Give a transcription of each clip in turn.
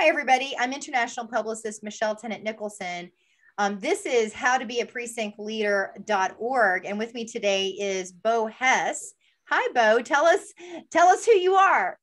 Hi, everybody. I'm international publicist Michelle Tennant Nicholson. This is howtobeaprecinctleader.org. And with me today is Bo Hess. Hi, Bo. Tell us who you are.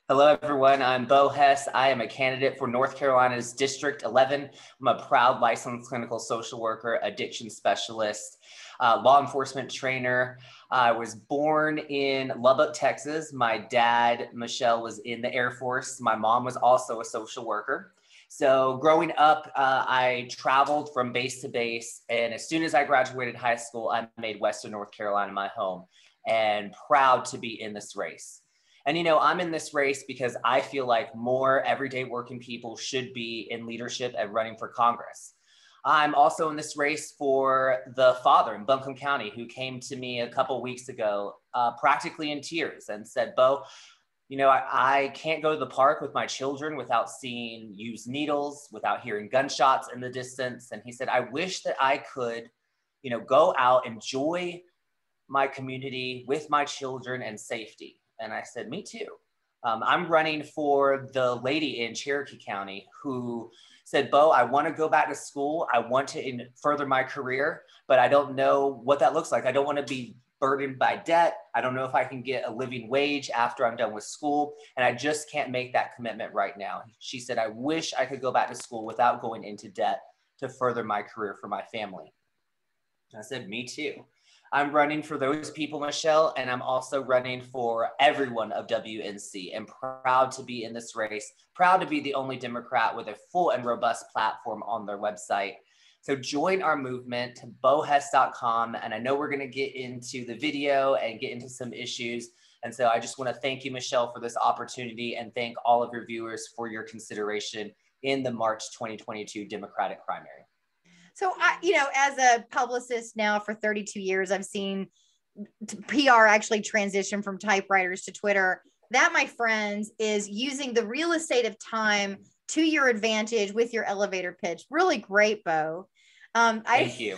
Hello, everyone. I'm Bo Hess. I am a candidate for North Carolina's District 11. I'm a proud licensed clinical social worker, addiction specialist, law enforcement trainer. I was born in Lubbock, Texas. My dad, Michelle, was in the Air Force. My mom was also a social worker. So growing up, I traveled from base to base. And as soon as I graduated high school, I made Western North Carolina my home and proud to be in this race. And, you know, I'm in this race because I feel like more everyday working people should be in leadership and running for Congress. I'm also in this race for the father in Buncombe County who came to me a couple weeks ago, practically in tears and said, Bo, you know, I can't go to the park with my children without seeing used needles, without hearing gunshots in the distance. And he said, I wish that I could, you know, go out, enjoy my community with my children and safety. And I said, me too. I'm running for the lady in Cherokee County who said, Bo, I want to go back to school. I want to further my career, but I don't know what that looks like. I don't want to be burdened by debt. I don't know if I can get a living wage after I'm done with school. And I just can't make that commitment right now. She said, I wish I could go back to school without going into debt to further my career for my family. And I said, me too. I'm running for those people, Michelle, and I'm also running for everyone of WNC and proud to be in this race, proud to be the only Democrat with a full and robust platform on their website. So join our movement, bohess.com. And I know we're going to get into the video and get into some issues. And so I just want to thank you, Michelle, for this opportunity and thank all of your viewers for your consideration in the March 2022 Democratic primary. So as a publicist now for 32 years, I've seen PR actually transition from typewriters to Twitter. That, my friends, is using the real estate of time to your advantage with your elevator pitch. Really great, Bo. Thank you.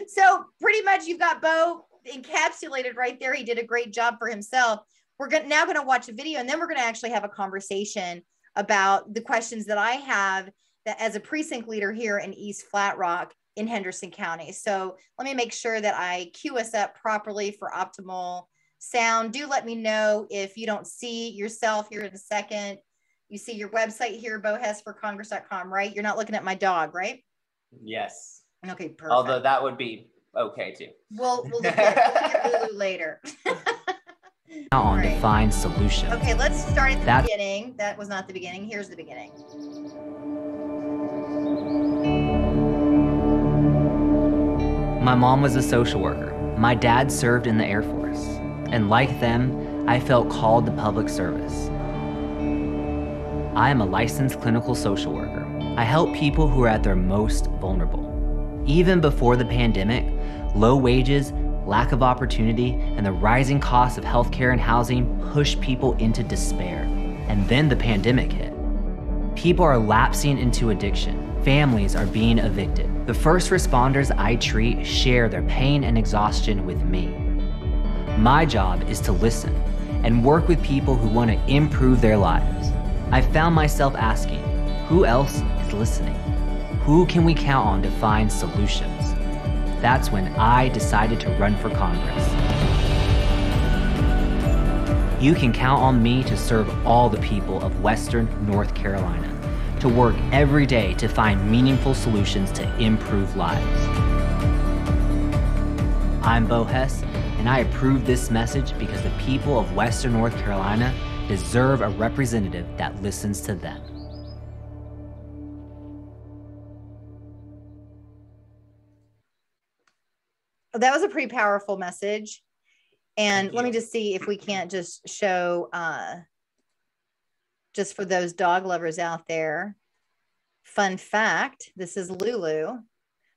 So pretty much you've got Bo encapsulated right there. He did a great job for himself. We're now going to watch a video, and then we're going to actually have a conversation about the questions that I have that as a precinct leader here in East Flat Rock in Henderson County. So let me make sure that I cue us up properly for optimal sound. Do let me know if you don't see yourself here in a second. You see your website here, bohessforcongress.com, right? You're not looking at my dog, right? Yes. Okay, perfect. Although that would be okay too. We'll look at Lulu later. On to find solutions. Okay, let's start at the beginning. That was not the beginning. Here's the beginning. My mom was a social worker. My dad served in the Air Force. And like them, I felt called to public service. I am a licensed clinical social worker. I help people who are at their most vulnerable. Even before the pandemic, low wages, lack of opportunity, and the rising cost of healthcare and housing pushed people into despair. And then the pandemic hit. People are lapsing into addiction. Families are being evicted. The first responders I treat share their pain and exhaustion with me. My job is to listen and work with people who want to improve their lives. I found myself asking, who else is listening? Who can we count on to find solutions? That's when I decided to run for Congress. You can count on me to serve all the people of Western North Carolina, to work every day to find meaningful solutions to improve lives. I'm Bo Hess, and I approve this message because the people of Western North Carolina deserve a representative that listens to them. That was a pretty powerful message. And let me just see if we can't just show, just for those dog lovers out there. Fun fact, this is Lulu,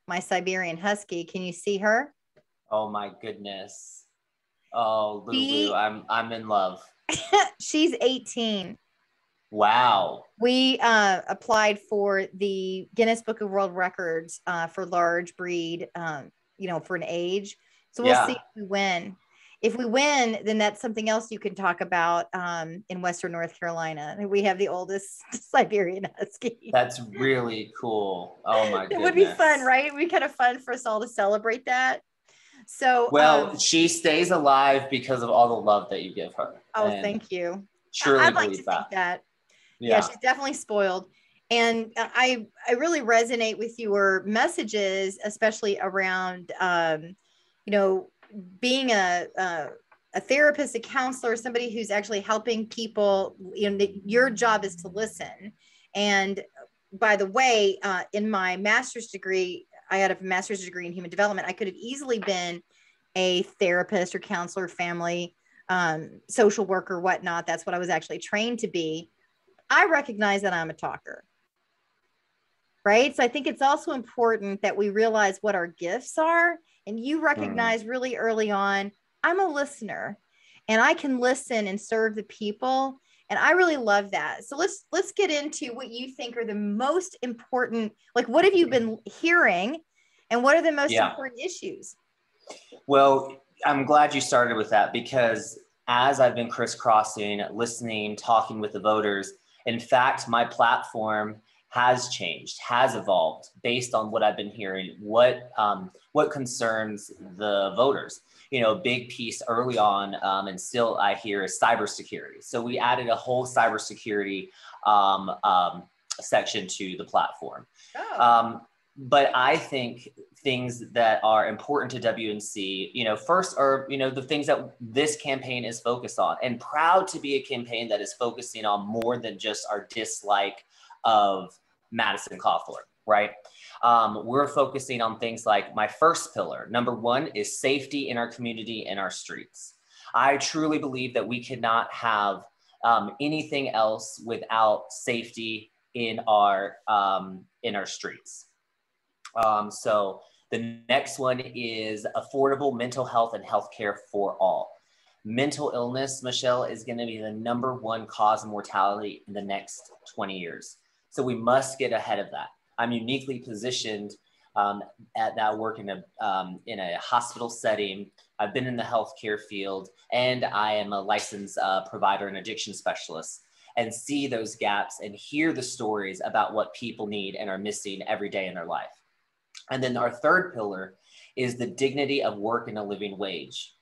my Siberian Husky. Can you see her? Oh my goodness. Oh, Lulu, I'm in love. She's 18. Wow. We applied for the Guinness Book of World Records for large breed, for an age. So we'll see if we win. if we win, then that's something else you can talk about in Western North Carolina. We have the oldest Siberian Husky. That's really cool. Oh my goodness. It would be fun, right? It'd be kind of fun for us all to celebrate that. So, well, she stays alive because of all the love that you give her. Oh, thank you. Truly I'd like to think that. Yeah, she's definitely spoiled. And I really resonate with your messages, especially around, being a therapist, a counselor, somebody who's actually helping people. Your job is to listen. And by the way, in my master's degree, I had a master's degree in human development. I could have easily been a therapist or counselor, family, social worker, whatnot. That's what I was actually trained to be. I recognize that I'm a talker. Right. So I think it's also important that we realize what our gifts are. And you recognize really early on, I'm a listener and I can listen and serve the people. And I really love that. So let's get into what you think are the most important, like what have you been hearing and what are the most important issues? Well, I'm glad you started with that because as I've been crisscrossing, listening, talking with the voters, in fact, my platform has changed, has evolved based on what I've been hearing, what concerns the voters. A big piece early on, and still I hear is cybersecurity. So we added a whole cybersecurity section to the platform. But I think things that are important to WNC, first are, the things that this campaign is focused on, and proud to be a campaign that is focusing on more than just our dislike of Madison Cawthorn, right? We're focusing on things like my first pillar. Number one is safety in our community and our streets. I truly believe that we cannot have anything else without safety in our streets. So the next one is affordable mental health and healthcare for all. Mental illness, Michelle, is going to be the #1 cause of mortality in the next 20 years. So we must get ahead of that. I'm uniquely positioned at that work in a hospital setting. I've been in the healthcare field, and I am a licensed provider and addiction specialist, and see those gaps and hear the stories about what people need and are missing every day in their life. And then our third pillar is the dignity of work and a living wage.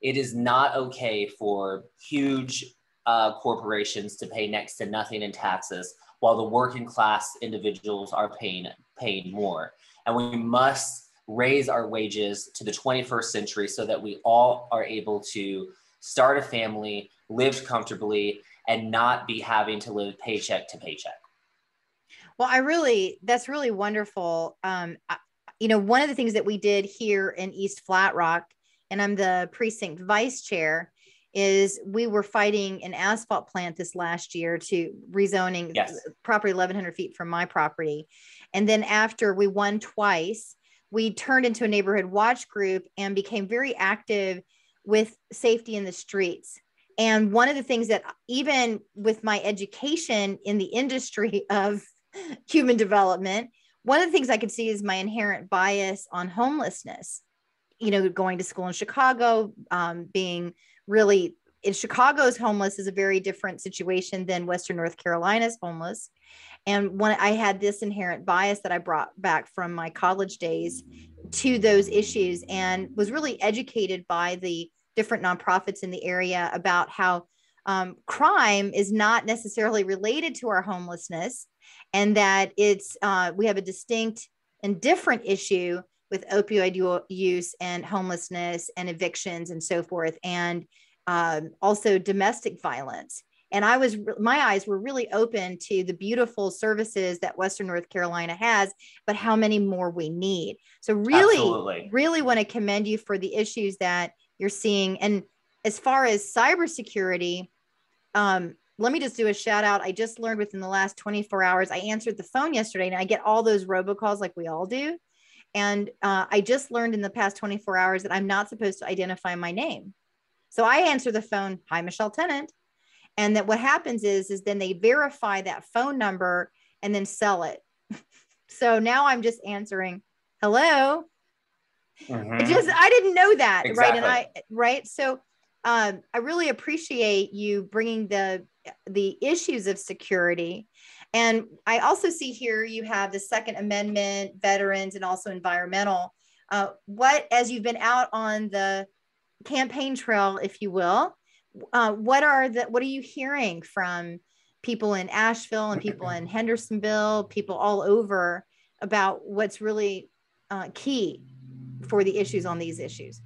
It is not okay for huge corporations to pay next to nothing in taxes while the working class individuals are paying more. And we must raise our wages to the 21st century so that we all are able to start a family, live comfortably, and not be having to live paycheck to paycheck. Well, that's really wonderful. One of the things that we did here in East Flat Rock, and I'm the precinct vice chair, is we were fighting an asphalt plant this last year to rezoning property 1,100 feet from my property. And then after we won twice, we turned into a neighborhood watch group and became very active with safety in the streets. And one of the things that, even with my education in the industry of human development, one of the things I could see is my inherent bias on homelessness. Going to school in Chicago, being really in Chicago's homeless is a very different situation than Western North Carolina's homeless. And when I had this inherent bias that I brought back from my college days to those issues, and was really educated by the different nonprofits in the area about how crime is not necessarily related to our homelessness, and that we have a distinct and different issue with opioid use and homelessness and evictions and so forth, and also domestic violence. And my eyes were really open to the beautiful services that Western North Carolina has, but how many more we need. So really want to commend you for the issues that you're seeing. And as far as cybersecurity, let me just do a shout out. I just learned within the last 24 hours, I answered the phone yesterday, and I get all those robocalls like we all do. And I just learned in the past 24 hours that I'm not supposed to identify my name. So I answer the phone, "Hi, Michelle Tennant." And that what happens is then they verify that phone number and then sell it. So now I'm just answering, "Hello." Mm-hmm. I didn't know that. Exactly. Right. So I really appreciate you bringing the issues of security. And I also see here you have the Second Amendment, veterans, and also environmental. As you've been out on the campaign trail, if you will, what are you hearing from people in Asheville and people in Hendersonville, people all over, about what's really key for the issues on these issues?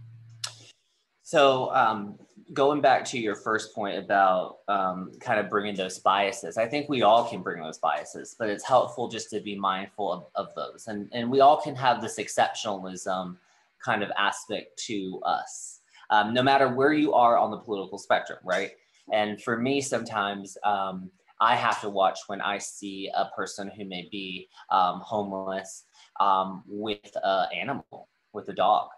So going back to your first point about kind of bringing those biases, I think we all can bring those biases, but it's helpful just to be mindful of those. And we all can have this exceptionalism kind of aspect to us, no matter where you are on the political spectrum, right? And for me, sometimes I have to watch when I see a person who may be homeless with an animal, with a dog.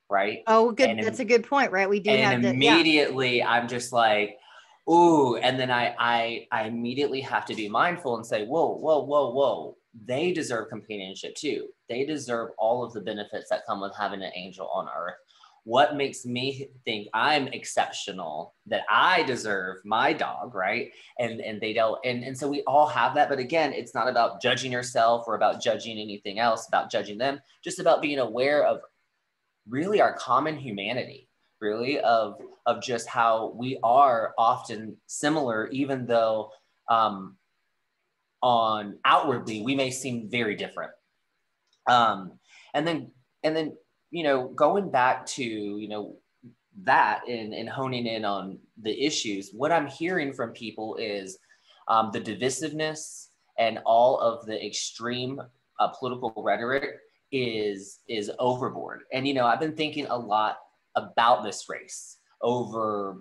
Right. Oh, good. That's a good point, right? We do have that. Immediately I'm just like, ooh. And then I immediately have to be mindful and say, whoa. They deserve companionship too. They deserve all of the benefits that come with having an angel on earth. What makes me think I'm exceptional, that I deserve my dog, right? And they don't. And so we all have that. But again, it's not about judging yourself or about judging anything else, about judging them, just about being aware of really our common humanity, really of just how we are often similar, even though on outwardly we may seem very different. And then going back to that and honing in on the issues, what I'm hearing from people is the divisiveness and all of the extreme political rhetoric is overboard. And I've been thinking a lot about this race over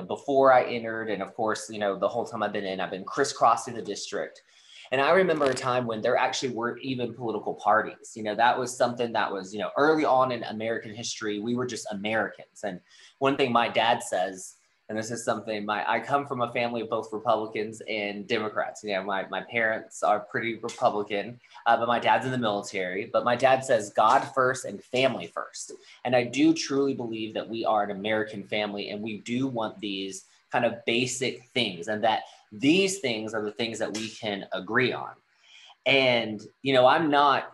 before I entered, and of course the whole time I've been crisscrossing the district. And I remember a time when there actually weren't even political parties. That was something that was early on in American history. We were just Americans. And one thing my dad says, and this is something I come from a family of both Republicans and Democrats. My parents are pretty Republican, but my dad's in the military. But my dad says God first and family first. And I do truly believe that we are an American family, and we do want these kind of basic things, and that these things are the things that we can agree on. And, I'm not,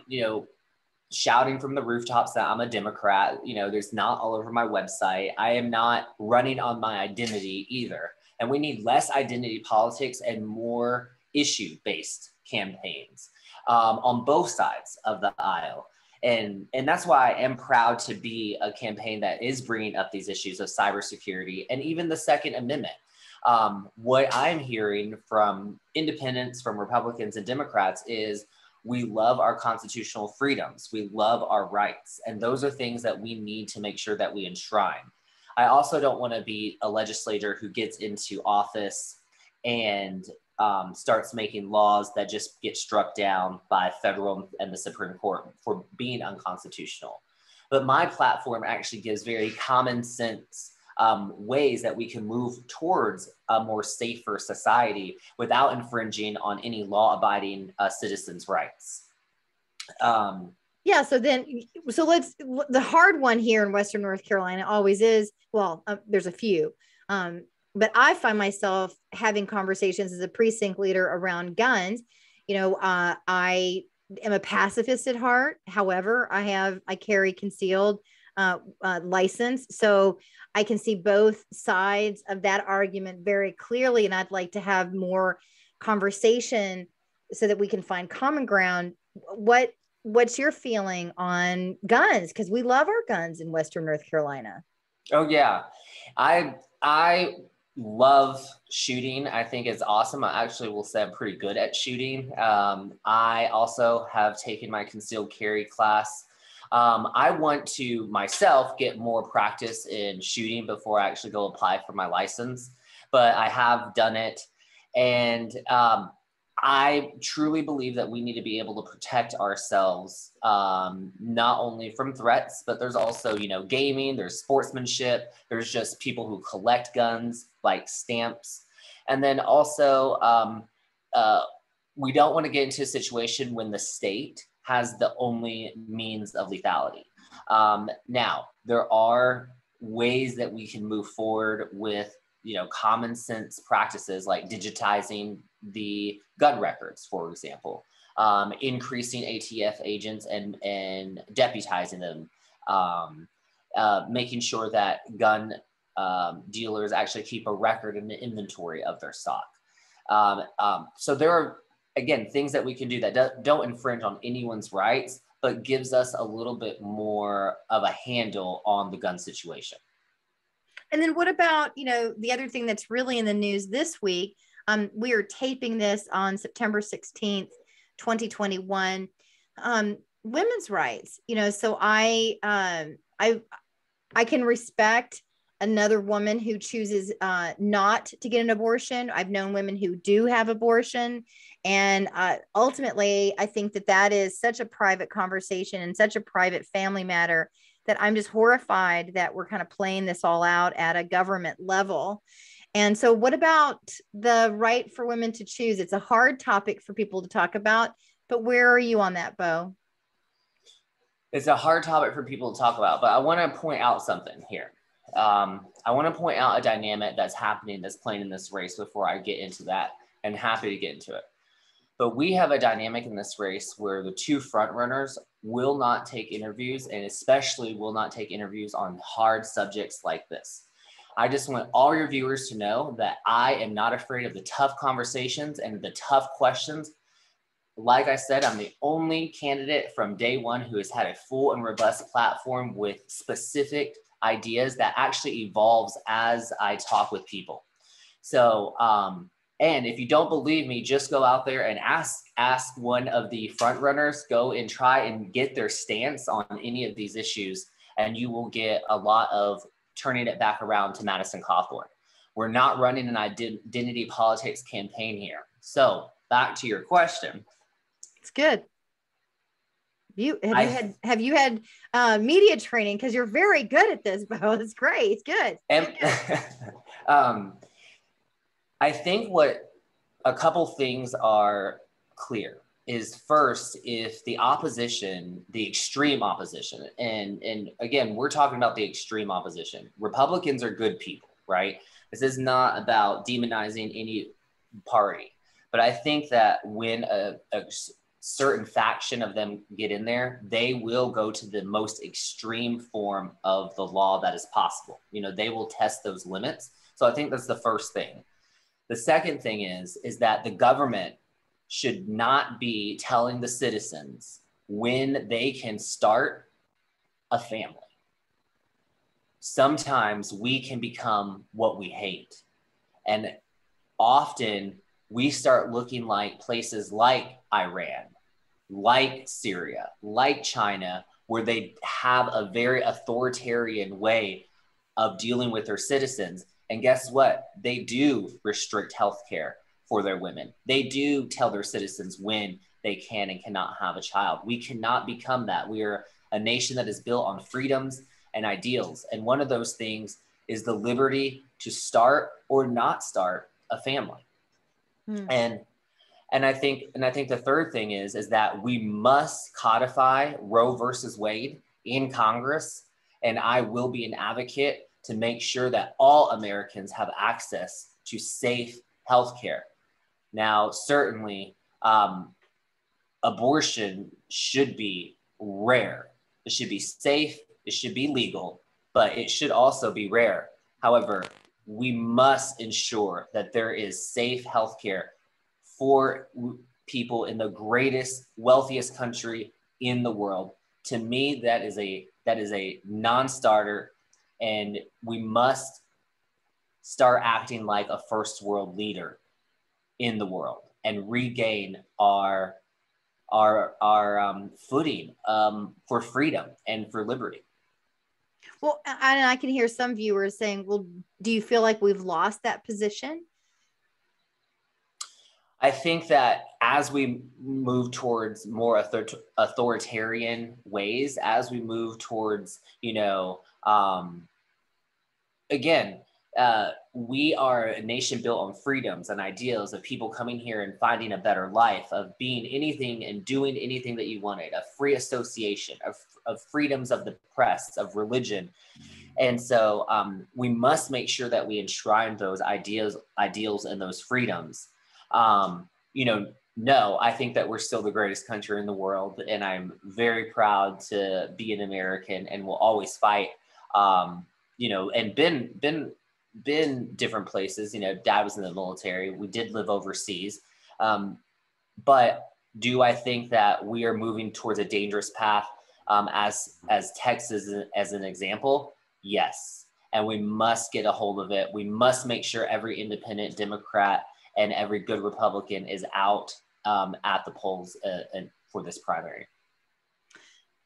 shouting from the rooftops that I'm a Democrat. There's not all over my website. I am not running on my identity either. And we need less identity politics and more issue-based campaigns on both sides of the aisle. And that's why I am proud to be a campaign that is bringing up these issues of cybersecurity and even the Second Amendment. What I'm hearing from independents, from Republicans and Democrats is we love our constitutional freedoms. We love our rights. And those are things that we need to make sure that we enshrine. I also don't want to be a legislator who gets into office and starts making laws that just get struck down by federal and the Supreme Court for being unconstitutional. But my platform actually gives very common sense ways that we can move towards a more safer society without infringing on any law-abiding citizens' rights. So the hard one here in Western North Carolina always is, there's a few, but I find myself having conversations as a precinct leader around guns. I am a pacifist at heart. However, I carry concealed license. So I can see both sides of that argument very clearly. And I'd like to have more conversation so that we can find common ground. What's your feeling on guns? Because we love our guns in Western North Carolina. Oh yeah. I love shooting. I think it's awesome. I actually will say I'm pretty good at shooting. I also have taken my concealed carry class. I want to myself get more practice in shooting before I actually go apply for my license, but I have done it. And I truly believe that we need to be able to protect ourselves, not only from threats, but there's also, gaming, there's sportsmanship, there's just people who collect guns like stamps. And then also, we don't want to get into a situation when the state has the only means of lethality. Now, there are ways that we can move forward with, common sense practices like digitizing the gun records, for example, increasing ATF agents and deputizing them, making sure that gun dealers actually keep a record and an inventory of their stock. So there are, again, things that we can do that don't infringe on anyone's rights, but gives us a little bit more of a handle on the gun situation. And then what about, the other thing that's really in the news this week? We are taping this on September 16th, 2021. Women's rights, so I can respect another woman who chooses not to get an abortion. I've known women who do have abortion. And ultimately, I think that is such a private conversation and such a private family matter that I'm just horrified that we're kind of playing this all out at a government level. And so what about the right for women to choose? It's a hard topic for people to talk about, but where are you on that, Bo? It's a hard topic for people to talk about, but I want to point out something here. I want to point out a dynamic that's happening, that's playing in this race before I get into that, and happy to get into it. But we have a dynamic in this race where the two front runners will not take interviews, and especially will not take interviews on hard subjects like this. I just want all your viewers to know that I am not afraid of the tough conversations and the tough questions. Like I said, I'm the only candidate from day one who has had a full and robust platform with specific ideas that actually evolves as I talk with people. So, and if you don't believe me, just go out there and ask one of the front runners, go and try and get their stance on any of these issues, and you will get a lot of turning it back around to Madison Cawthorn. We're not running an identity politics campaign here. So back to your question. It's good. Have you had media training? Because you're very good at this, Bo. It's great. It's good. And I think what a couple things are clear is, first, if the opposition, the extreme opposition, and again, we're talking about the extreme opposition. Republicans are good people, right? This is not about demonizing any party. But I think that when a certain faction of them get in there, they will go to the most extreme form of the law that is possible. They will test those limits. So I think that's the first thing. The second thing is that the government should not be telling the citizens when they can start a family. Sometimes we can become what we hate. And often we start looking like places like Iran, like Syria, like China, where they have a very authoritarian way of dealing with their citizens. And guess what? They do restrict healthcare for their women. They do tell their citizens when they can and cannot have a child. We cannot become that. We are a nation that is built on freedoms and ideals. And one of those things is the liberty to start or not start a family. And I think the third thing is that we must codify Roe versus Wade in Congress. And I will be an advocate to make sure that all Americans have access to safe healthcare. Now, certainly, abortion should be rare. It should be safe. It should be legal, but it should also be rare. However, we must ensure that there is safe healthcare for people in the greatest, wealthiest country in the world. To me, that is a non-starter, and we must start acting like a first world leader in the world and regain our footing for freedom and for liberty. Well, and I can hear some viewers saying, well, do you feel like we've lost that position? I think that as we move towards more authoritarian ways, as we move towards, again, we are a nation built on freedoms and ideals of people coming here and finding a better life, of being anything and doing anything that you wanted, of free association, of freedoms of the press, of religion. And so we must make sure that we enshrine those ideals and those freedoms. No, I think that we're still the greatest country in the world, and I'm very proud to be an American, and will always fight. And been different places. Dad was in the military. We did live overseas, but do I think that we are moving towards a dangerous path as Texas as an example? Yes, and we must get a hold of it. We must make sure every independent Democrat and every good Republican is out at the polls for this primary.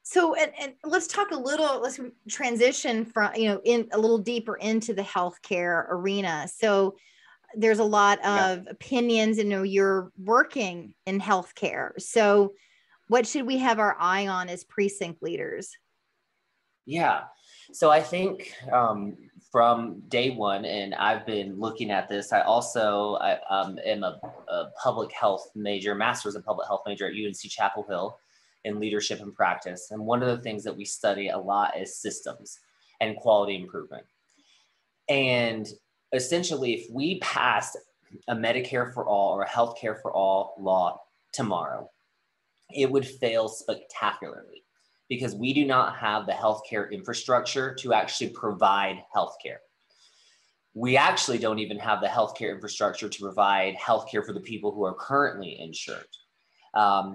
So, and let's talk let's transition from, in a little deeper into the healthcare arena. So there's a lot of opinions, you're working in healthcare. So what should we have our eye on as precinct leaders? Yeah. So I think from day one, and I've been looking at this, I also am a public health major, master's of public health major at UNC Chapel Hill in leadership and practice. And one of the things that we study a lot is systems and quality improvement. And essentially, if we passed a Medicare for all or a healthcare for all law tomorrow, it would fail spectacularly, because we do not have the healthcare infrastructure to actually provide healthcare. We actually don't even have the healthcare infrastructure to provide healthcare for the people who are currently insured. My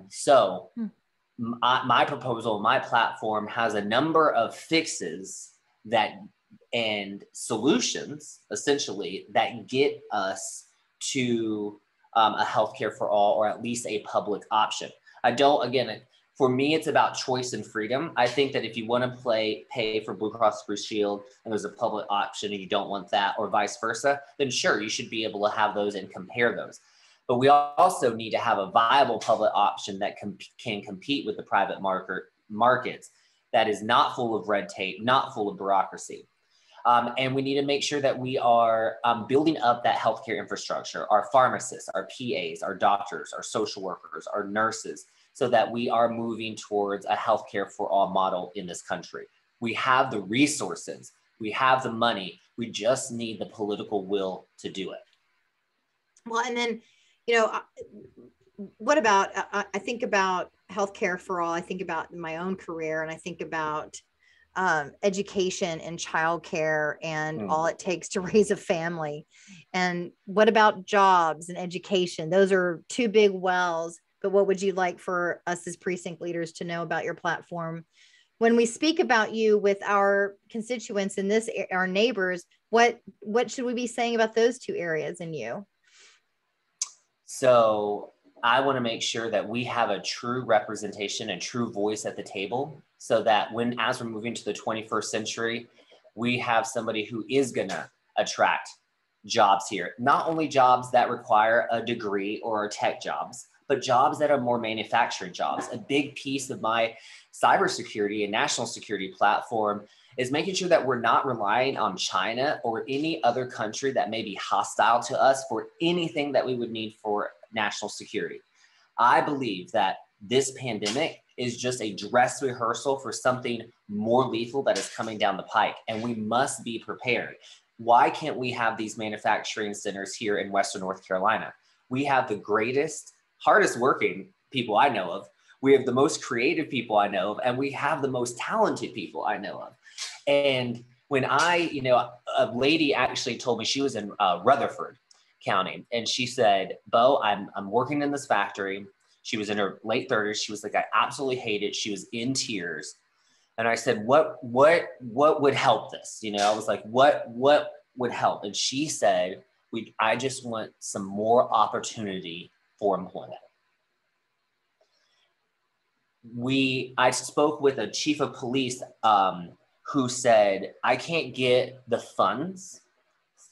proposal, my platform has a number of fixes and solutions, essentially, that get us to a healthcare for all, or at least a public option. For me, it's about choice and freedom. I think that if you want to pay for Blue Cross Blue Shield and there's a public option and you don't want that, or vice versa, then sure, you should be able to have those and compare those. But we also need to have a viable public option that can compete with the private markets, that is not full of red tape, not full of bureaucracy. And we need to make sure that we are building up that healthcare infrastructure, our pharmacists, our PAs, our doctors, our social workers, our nurses, so that we are moving towards a healthcare for all model in this country. We have the resources, we have the money, we just need the political will to do it. Well, and then, what about, I think about healthcare for all, I think about my own career, and I think about education and childcare and all it takes to raise a family. And what about jobs and education? Those are two big wells. But what would you like for us as precinct leaders to know about your platform? When we speak about you with our constituents in our neighbors, what should we be saying about those two areas in you? So I want to make sure that we have a true representation and true voice at the table, so that as we're moving to the 21st century, we have somebody who is going to attract jobs here. Not only jobs that require a degree or tech jobs, but jobs that are more manufacturing jobs. A big piece of my cybersecurity and national security platform is making sure that we're not relying on China or any other country that may be hostile to us for anything that we would need for national security. I believe that this pandemic is just a dress rehearsal for something more lethal that is coming down the pike, and we must be prepared. Why can't we have these manufacturing centers here in Western North Carolina? We have the greatest, hardest working people I know of. We have the most creative people I know of, and we have the most talented people I know of. And when a lady actually told me, she was in Rutherford County, and she said, Bo, I'm working in this factory. She was in her late 30s. She was like, I absolutely hate it. She was in tears. And I said, what would help this? I was like, what would help? And she said, I just want some more opportunity for employment. I spoke with a chief of police who said, I can't get the funds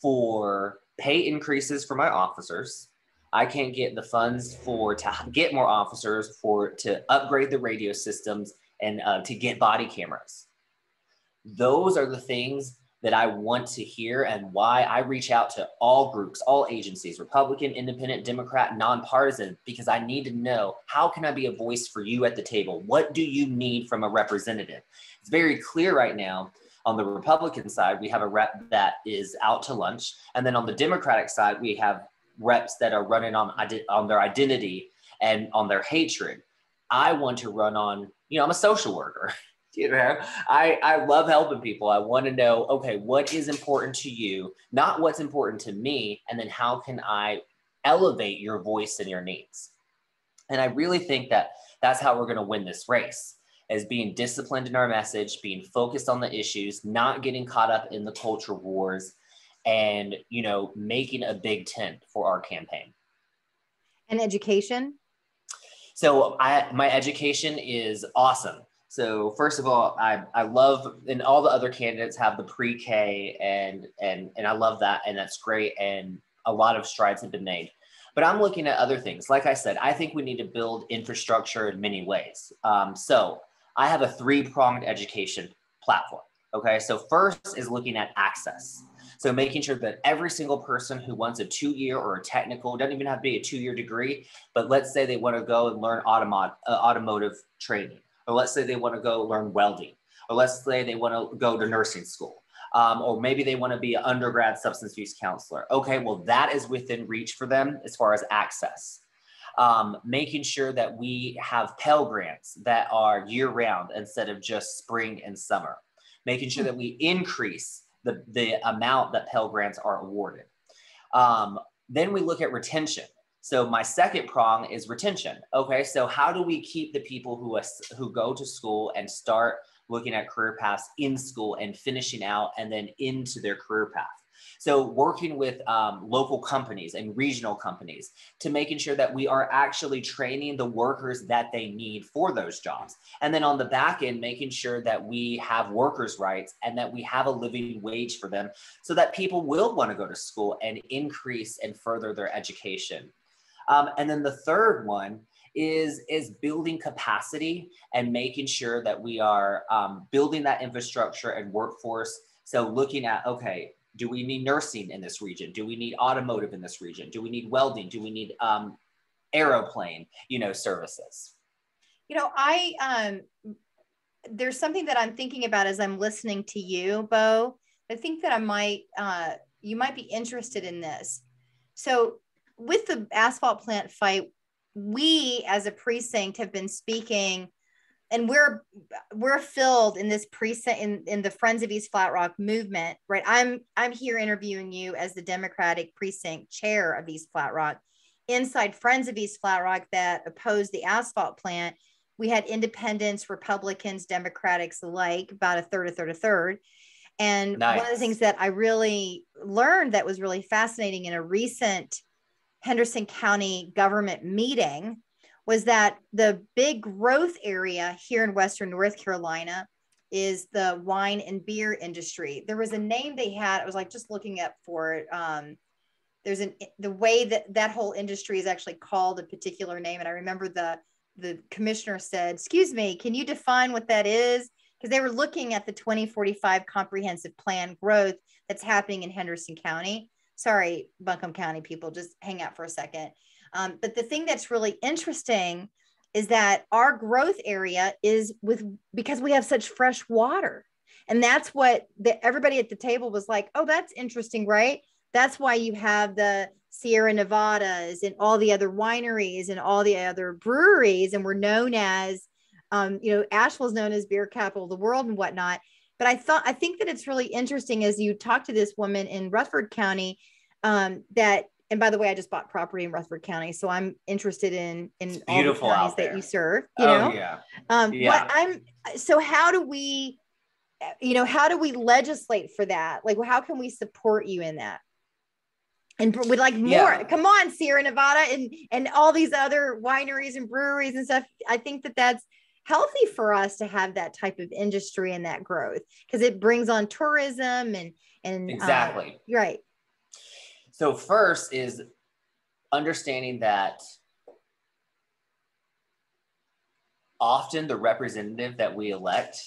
for pay increases for my officers. I can't get the funds to get more officers, to upgrade the radio systems, and to get body cameras. Those are the things that I want to hear, and why I reach out to all groups, all agencies, Republican, Independent, Democrat, nonpartisan, because I need to know, how can I be a voice for you at the table? What do you need from a representative? It's very clear right now On the Republican side, we have a rep that is out to lunch. And then on the Democratic side, we have reps that are running on their identity and on their hatred. I want to run on, I'm a social worker. I love helping people. I want to know, okay, what is important to you, not what's important to me, and then how can I elevate your voice and your needs? And I really think that that's how we're going to win this race, as being disciplined in our message, being focused on the issues, not getting caught up in the culture wars, and, making a big tent for our campaign. And education? So my education is awesome. So first of all, I love, and all the other candidates have the pre-K and I love that. And that's great. And a lot of strides have been made. But I'm looking at other things. Like I said, I think we need to build infrastructure in many ways. So I have a 3-pronged education platform. Okay, so first is looking at access. So making sure that every single person who wants a 2-year or a technical, doesn't even have to be a 2-year degree, but let's say they want to go and learn automotive training, or let's say they want to go learn welding, or let's say they want to go to nursing school. Or maybe they want to be an undergrad substance use counselor. Okay, well, that is within reach for them as far as access. Making sure that we have Pell Grants that are year round instead of just spring and summer. Making sure that we increase the amount that Pell Grants are awarded. Then we look at retention. So my second prong is retention. Okay, so how do we keep the people who go to school and start looking at career paths in school and finishing out and then into their career path? So working with local companies and regional companies to making sure that we are actually training the workers that they need for those jobs. And then on the back end, making sure that we have workers' rights and that we have a living wage for them so that people will want to go to school and increase and further their education. And then the third one is building capacity and making sure that we are building that infrastructure and workforce. So looking at, okay, do we need nursing in this region? Do we need automotive in this region? Do we need welding? Do we need aeroplane, services? There's something that I'm thinking about as I'm listening to you, Bo. I think that you might be interested in this. So with the asphalt plant fight, we as a precinct have been speaking, and we're filled in this precinct in the Friends of East Flat Rock movement, right? I'm here interviewing you as the Democratic precinct chair of East Flat Rock. Inside Friends of East Flat Rock that opposed the asphalt plant, we had independents, Republicans, Democrats alike, about a third. And nice. One of the things that I really learned that was really fascinating in a recent Henderson County government meeting was that the big growth area here in Western North Carolina is the wine and beer industry. There was a name they had. I was like just looking up for it. The way that whole industry is actually called a particular name. And I remember the commissioner said, "Excuse me, can you define what that is?" Because they were looking at the 2045 comprehensive plan growth that's happening in Henderson County. Sorry, Buncombe County people, just hang out for a second. But the thing that's really interesting is that our growth area is because we have such fresh water. And that's what everybody at the table was like, oh, that's interesting, right? That's why you have the Sierra Nevadas and all the other wineries and all the other breweries. And we're known as, Asheville is known as beer capital of the world and whatnot. But I think that it's really interesting as you talk to this woman in Rutherford County and by the way, I just bought property in Rutherford County, so I'm interested in all the counties that you serve. Yeah. So how do we legislate for that? Like, how can we support you in that? And we'd like more. Yeah. Come on, Sierra Nevada and all these other wineries and breweries and stuff. I think that's healthy for us to have that type of industry and that growth because it brings on tourism and exactly. Right. So first is understanding that often the representative that we elect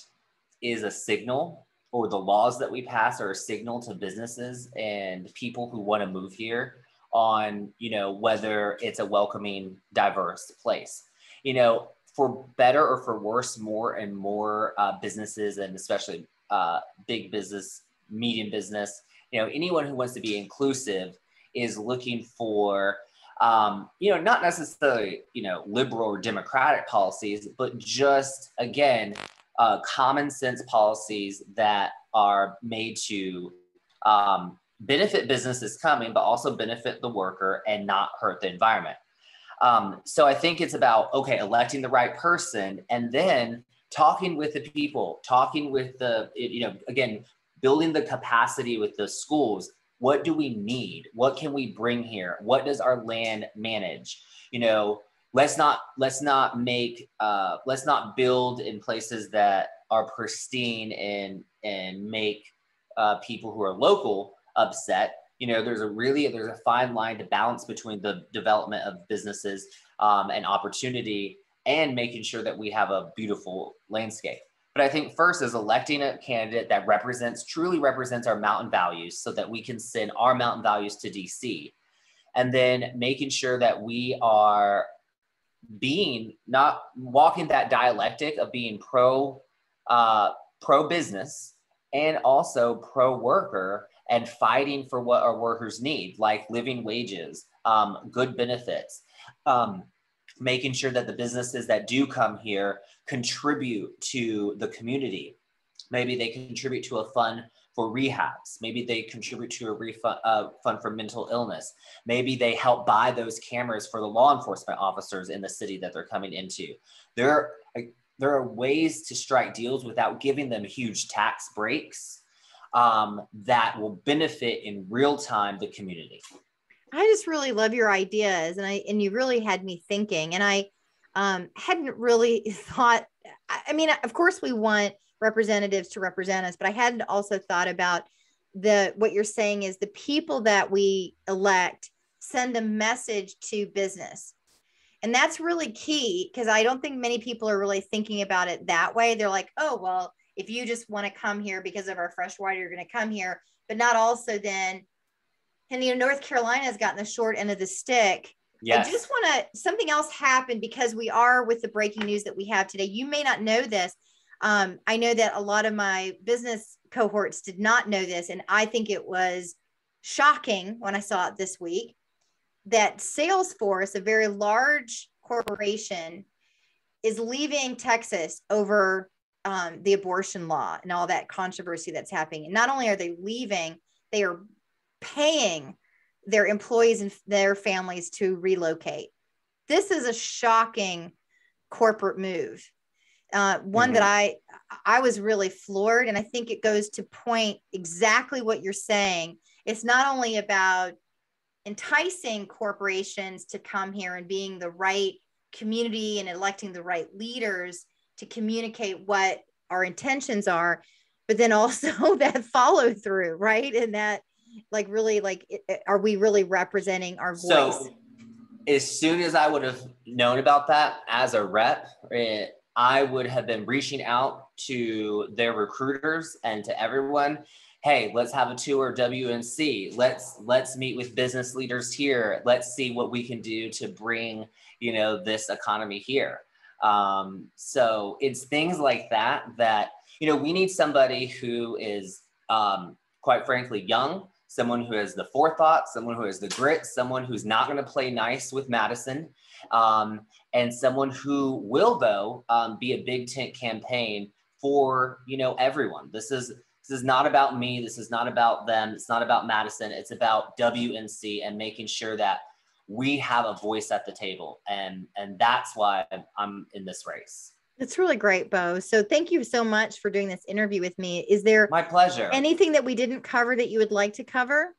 is a signal, or the laws that we pass are a signal to businesses and people who want to move here on, whether it's a welcoming, diverse place. For better or for worse, more and more businesses and especially big business, medium business, you know, anyone who wants to be inclusive is looking for, you know, not necessarily, you know, liberal or democratic policies, but just, again, common sense policies that are made to benefit businesses coming, but also benefit the worker and not hurt the environment. So I think it's about, okay, electing the right person and then talking with the people, talking with the, you know, again, building the capacity with the schools. What do we need? What can we bring here? What does our land manage? You know, let's not build in places that are pristine and make people who are local upset. You know, there's a fine line to balance between the development of businesses and opportunity and making sure that we have a beautiful landscape. But I think first is electing a candidate that truly represents our mountain values so that we can send our mountain values to DC. And then making sure that we are not walking that dialectic of being pro business and also pro worker and fighting for what our workers need, like living wages, good benefits, making sure that the businesses that do come here contribute to the community. Maybe they contribute to a fund for rehabs. Maybe they contribute to a fund for mental illness. Maybe they help buy those cameras for the law enforcement officers in the city that they're coming into. There are ways to strike deals without giving them huge tax breaks that will benefit in real time the community. I just really love your ideas, and you really had me thinking. And I hadn't really thought. I mean, of course, we want representatives to represent us, but I hadn't also thought about what you're saying is the people that we elect send a message to business, and that's really key because I don't think many people are really thinking about it that way. They're like, oh well, if you just want to come here because of our fresh water, you're going to come here, but not also then. And, you know, North Carolina has gotten the short end of the stick. Yes. I just want something else happened because we are with the breaking news that we have today. You may not know this. I know that a lot of my business cohorts did not know this. And I think it was shocking when I saw it this week that Salesforce, a very large corporation, is leaving Texas over the abortion law and all that controversy that's happening. And not only are they leaving, they are paying their employees and their families to relocate. This is a shocking corporate move. One that I was really floored. And I think it goes to point exactly what you're saying. It's not only about enticing corporations to come here and being the right community and electing the right leaders to communicate what our intentions are, but then also that follow through, right? And that like really like, are we really representing our voice? So as soon as I would have known about that as a rep, I would have been reaching out to their recruiters and to everyone. Hey, let's have a tour of WNC. Let's meet with business leaders here. Let's see what we can do to bring, you know, this economy here. So it's things like that, you know, we need somebody who is, quite frankly, young, someone who has the forethought, someone who has the grit, someone who's not going to play nice with Madison, and someone who will, though, be a big tent campaign for, you know, everyone. This is not about me. This is not about them. It's not about Madison. It's about WNC and making sure that we have a voice at the table. And that's why I'm in this race. That's really great, Bo. So thank you so much for doing this interview with me. Is there my pleasure. Anything that we didn't cover that you would like to cover?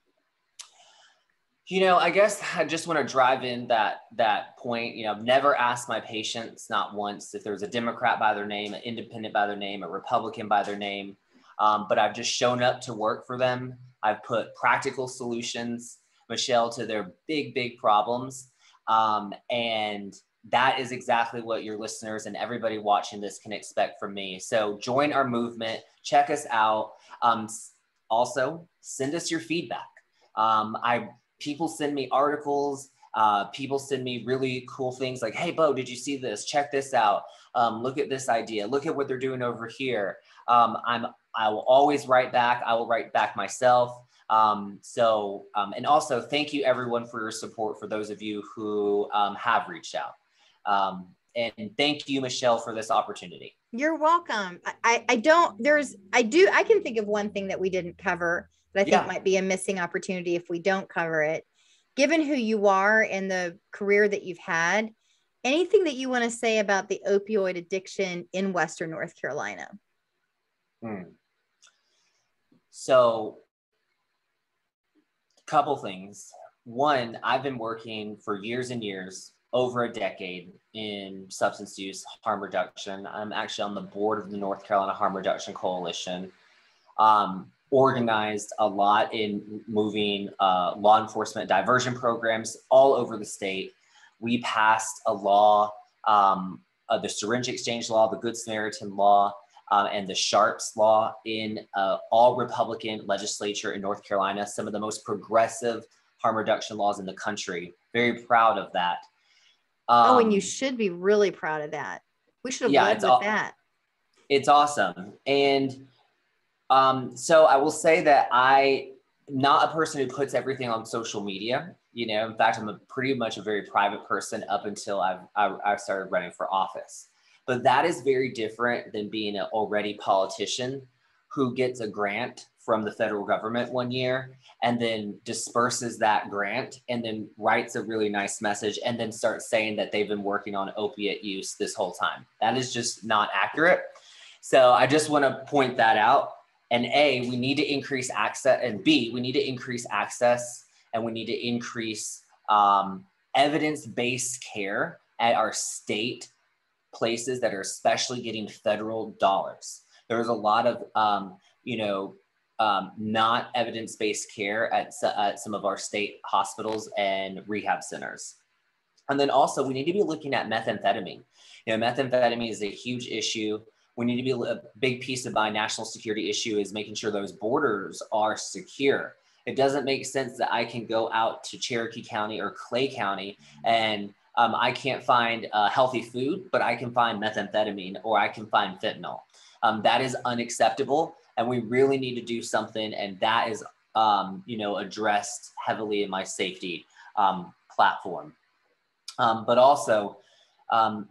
You know, I guess I just want to drive in that point. You know, I've never asked my patients, not once, if there's a Democrat by their name, an independent by their name, a Republican by their name, but I've just shown up to work for them. I've put practical solutions, Michelle, to their big problems. And that is exactly what your listeners and everybody watching this can expect from me. So join our movement, check us out. Also, send us your feedback. People send me articles. People send me really cool things like, hey, Bo, did you see this? Check this out. Look at this idea. Look at what they're doing over here. I'm I will always write back. I will write back myself. And also thank you everyone for your support, for those of you who have reached out. And thank you, Michelle, for this opportunity. You're welcome. I can think of one thing that we didn't cover that I think might be a missing opportunity if we don't cover it. Given who you are and the career that you've had, anything that you want to say about the opioid addiction in Western North Carolina? So, a couple things. One, I've been working for years and years, over a decade, in substance use harm reduction. I'm actually on the board of the North Carolina Harm Reduction Coalition. Organized a lot in moving law enforcement diversion programs all over the state. We passed a law, the syringe exchange law, the Good Samaritan law, and the Sharps law in all Republican legislature in North Carolina, some of the most progressive harm reduction laws in the country. Very proud of that. And you should be really proud of that. We should have led with that. It's awesome. And so I will say that I'm not a person who puts everything on social media. You know, in fact, I'm pretty much a very private person up until I started running for office. But that is very different than being an already politician who gets a grant from the federal government one year and then disperses that grant and then writes a really nice message and then starts saying that they've been working on opiate use this whole time. That is just not accurate. So I just want to point that out. And A, we need to increase access, and B, we need to increase access, and we need to increase evidence-based care at our state places that are especially getting federal dollars. There's a lot of, not evidence-based care at some of our state hospitals and rehab centers. And then also we need to be looking at methamphetamine. You know, methamphetamine is a huge issue. We need to be a big piece of my national security issue is making sure those borders are secure. It doesn't make sense that I can go out to Cherokee County or Clay County and I can't find healthy food, but I can find methamphetamine or I can find fentanyl. That is unacceptable. And we really need to do something. And that is, addressed heavily in my safety platform. But also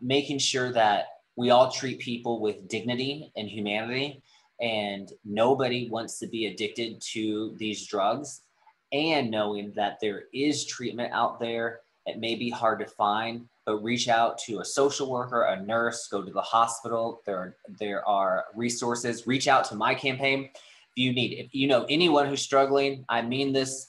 making sure that we all treat people with dignity and humanity, and nobody wants to be addicted to these drugs, and knowing that there is treatment out there. It may be hard to find, but reach out to a social worker, a nurse, go to the hospital. There are resources. Reach out to my campaign if you need. If you know anyone who's struggling, I mean this.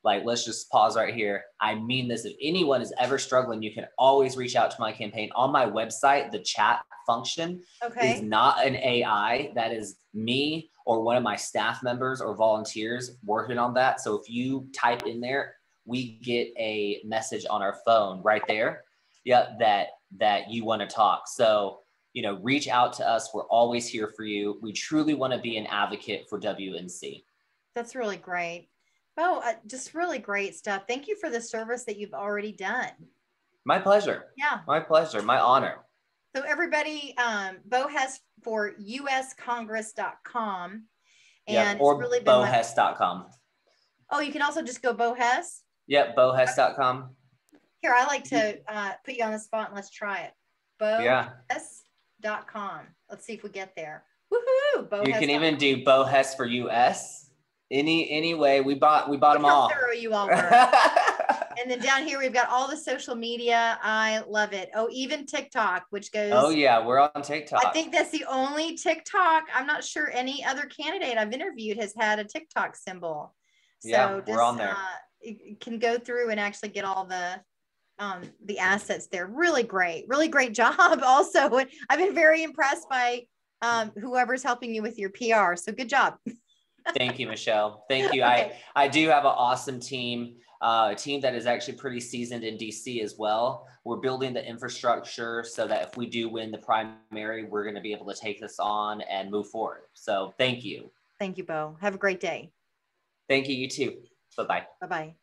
Like, let's just pause right here. I mean this. If anyone is ever struggling, you can always reach out to my campaign. On my website, the chat function is not an AI. That is me or one of my staff members or volunteers working on that. So if you type in there, we get a message on our phone right there. Yeah, that you want to talk. So, reach out to us. We're always here for you. We truly want to be an advocate for WNC. That's really great. Oh, just really great stuff. Thank you for the service that you've already done. My pleasure. Yeah. My pleasure. My honor. So everybody, Bo Hess for uscongress.com. And or it's really bohess.com. Oh, you can also just go Bo Hess? Yep, bohess.com. Here, I like to put you on the spot and let's try it. bohess.com. Let's see if we get there. Woohoo! You can even do Bo Hess for US. Any way, we bought them all. How thorough you all were. And then down here, we've got all the social media. I love it. Oh, even TikTok, which goes. Oh, yeah, we're on TikTok. I think that's the only TikTok. I'm not sure any other candidate I've interviewed has had a TikTok symbol. So yeah, we're on there. You can go through and actually get all the assets there. Really great job. Also, I've been very impressed by whoever's helping you with your PR. So good job. Thank you, Michelle. Thank you. Okay. I do have an awesome team, a team that is actually pretty seasoned in DC as well. We're building the infrastructure so that if we do win the primary, we're going to be able to take this on and move forward. So thank you. Thank you, Bo. Have a great day. Thank you. You too. Bye-bye. Bye-bye.